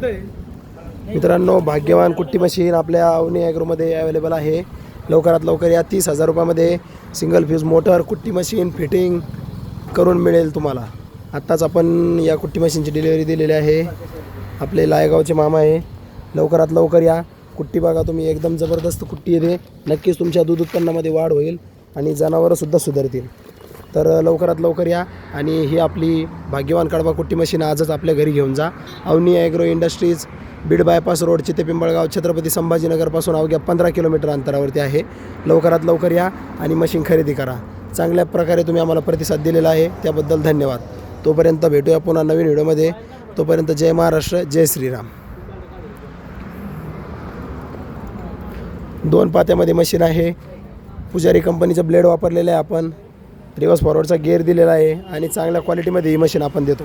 मित्रांनो, भाग्यवान कुट्टी मशीन आपल्या अवनी ॲग्रोमध्ये अवेलेबल आहे. लवकरात लवकर या. 30,000 रुपयामध्ये सिंगल फ्यूज मोटर कुट्टी मशीन फिटिंग करून मिळेल तुम्हाला. आत्ताच आपण या कुट्टी मशीनची डिलिव्हरी दिलेली आहे. आपले लायगावचे मामा आहे. लवकरात लवकर या. कुट्टी बघा तुम्ही, एकदम जबरदस्त कुट्टी येते. नक्कीच तुमच्या दूध उत्पन्नामध्ये वाढ होईल आणि जनावरंसुद्धा सुधारतील. तर लवकरात लवकर या आणि ही आपली भाग्यवान कडबा कुट्टी मशीन आजच आपल्या घरी घेऊन जा. Avani agro industries, Beed bypass road, Chite Pimpalgaon, Chhatrapati संभाजीनगरपासून अवघ्या 15 किलोमीटर अंतरावरती आहे. लवकरात लवकर या आणि मशीन खरेदी करा. चांगल्या प्रकारे तुम्ही आम्हाला प्रतिसाद दिलेला आहे, त्याबद्दल धन्यवाद. तोपर्यंत भेटूया पुन्हा नवीन व्हिडिओमध्ये. तोपर्यंत जय महाराष्ट्र, जय श्रीराम. 2 पात्यामध्ये मशीन आहे. पुजारी कंपनीचं ब्लेड वापरलेलं आहे आपण. रिवर्स फॉरवर्डचा गिअर दिलेला आहे आणि चांगल्या क्वालिटीमध्ये ही मशीन आपण देतो.